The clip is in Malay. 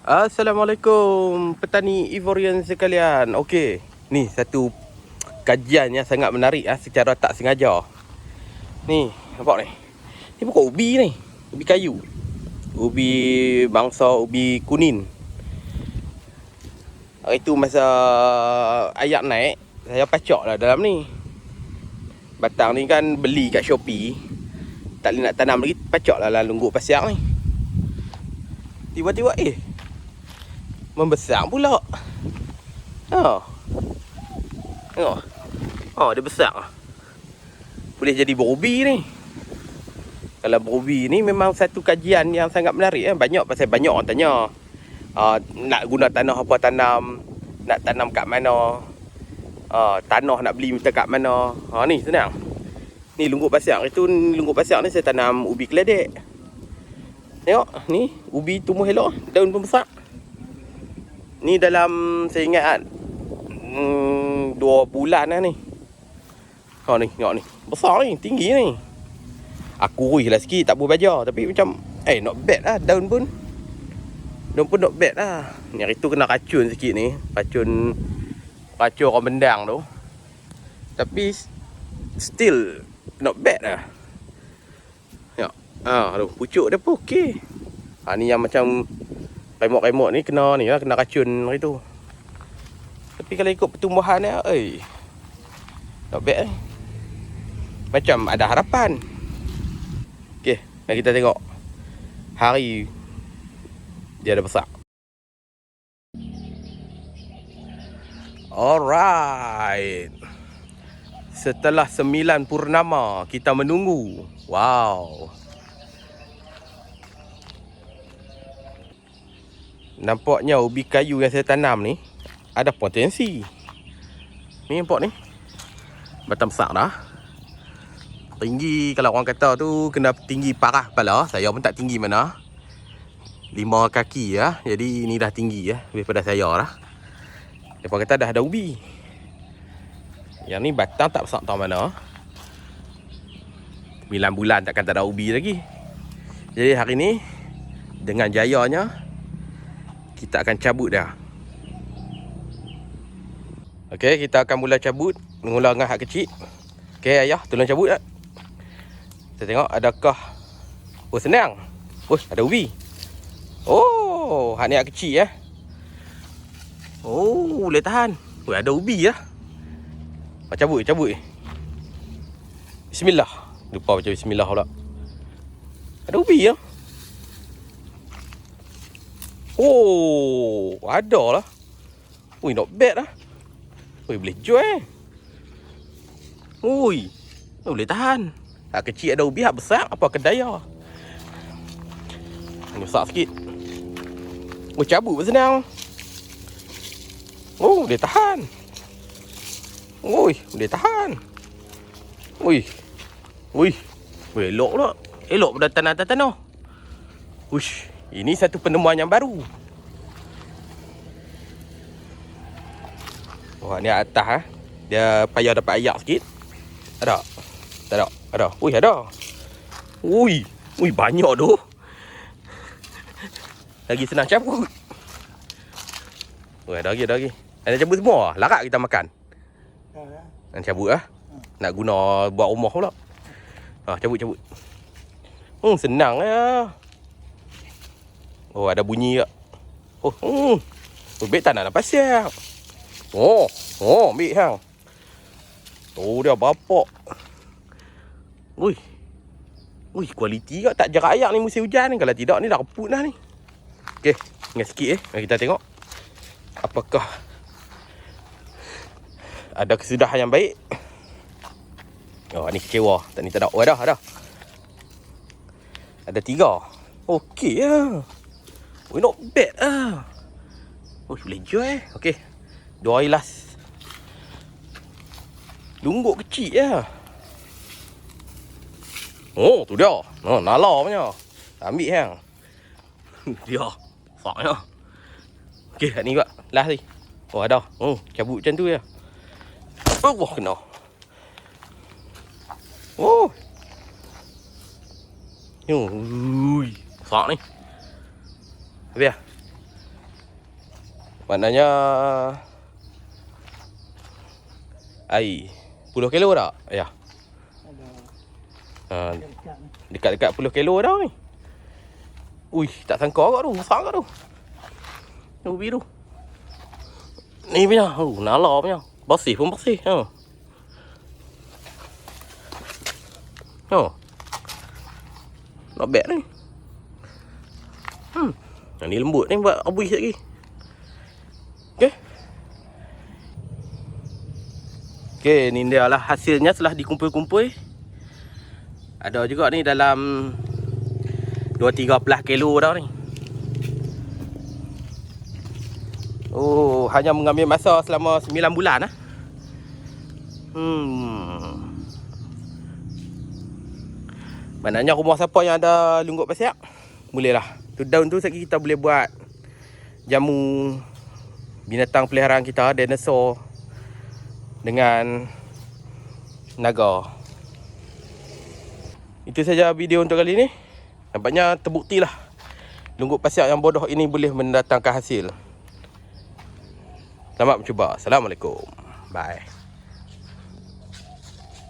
Assalamualaikum petani Ivorian sekalian. Okey, ni satu kajian yang sangat menarik secara tak sengaja. Ni, nampak ni? Ni pokok ubi ni. Ubi kayu. Ubi bangsa ubi kunin. Hari tu masa ayak naik, saya pacak lah dalam ni. Batang ni kan beli kat Shopee. Tak boleh nak tanam lagi, pacak lah dalam lungguk pasir ni. Tiba-tiba membesar pula. Tengok. Dia besar. Boleh jadi berubi ni. Kalau berubi ni memang satu kajian yang sangat menarik. Banyak pasal banyak orang tanya. Nak guna tanah apa tanam, nak tanam kat mana, tanah nak beli minta kat mana. Ni senang. Ni lungguk pasir. Lungguk pasir ni saya tanam ubi keledek. Tengok, ni ubi tumbuh elok, daun pun besar. Ni dalam saya ingat 2 bulan dah ni. Ni tengok ni. Besar ni, tinggi ni. Aku kurih lah sikit, tak boleh baja. Tapi macam, not bad lah. Daun pun not bad lah. Ni hari tu kena racun sikit ni. Racun orang bendang tu. Tapi still not bad lah. Tengok. Aduh, pucuk dia pun okey. Ni yang macam remot-remot ni kena racun hari tu. Tapi kalau ikut pertumbuhan dia, not bad ni. Macam ada harapan. Okey, mari kita tengok hari dia dah besar. Alright. Setelah 9 purnama kita menunggu. Wow. Nampaknya ubi kayu yang saya tanam ni ada potensi. Ni nampak ni. Batang besar dah. Tinggi, kalau orang kata tu kena tinggi parah kepala. Saya pun tak tinggi mana. 5 kaki ya. Jadi ni dah tinggi ya daripada saya lah. Mereka kata dah ada ubi. Yang ni batang tak besar tahu mana. 9 bulan takkan tak ada ubi lagi. Jadi hari ni dengan jayanya kita akan cabut dah. Okey, kita akan mula cabut. Mula dengan hak kecil. Okey, ayah, tolong cabut tak? Kita tengok adakah. Senang. Ada ubi. Hak ni hak kecil ya. Boleh tahan. Ada ubi ya. Cabut. Bismillah. Lupa baca bismillah pula. Ada ubi ya. Ada lah. Not bad lah. Boleh jual. Boleh tahan. Hak kecil ada ubi, hak besar apa kedaya. Ini besar sikit. Cabut pun senang. Boleh tahan. Boleh tahan. Elok pula. Elok pada tanah-tanah. Ini satu penemuan yang baru. Ni atas dia payah dapat ayak sikit. Ada. Tak ada. Ada. Ada. Banyak tu. Lagi senang cabut. Ada lagi. Ada cabut semua. Larat kita makan. Nak cabut lah. Nak guna buat rumah pula. Cabut. Senang ya. Ada bunyi tak? Baik tak nak pasir. Ambil hang. Dia bapak. Kualiti kau tak jarak ayak ni musim hujan ni. Kalau tidak ni dah reput dah ni. Okey, tinggal sikit Mari kita tengok apakah ada kesudahan yang baik. Ni kecewa. Tak ni tak ada. Ada. Ada 3. Okey lah. Not bad lah. Boleh jual. Okey. 2 hari last. Lungguk kecil ya. Tu dia. Nala punya. Ambil hang. Dia. Saknya. Okey, kat ni juga. Last ni. Ada. Cabut macam tu ya. Kena. Sak ni. Biar. Maknanya air 10 kilo tak? Ya. Ada. Dekat-dekat 10 kilo dah ni. Ui, tak sangka kat tu. Besar kat tu. Tu biru. Ni punya. Nala punya. Bersih pun bersih. Not bad ni. Yang ni lembut ni buat habis lagi. Okay. Okay, ni dia lah hasilnya setelah dikumpul-kumpul. Ada juga ni dalam 2-13 kilo dah ni. Oh, hanya mengambil masa selama 9 bulan lah. Maknanya rumah siapa yang ada lungguk pasiak, bolehlah. Tu daun tu sekali kita boleh buat jamu binatang peliharaan kita, dinosaur dengan naga. Itu saja video untuk kali ni. Nampaknya terbuktilah lungguk pasiak yang bodoh ini boleh mendatangkan hasil. Selamat mencuba. Assalamualaikum. Bye.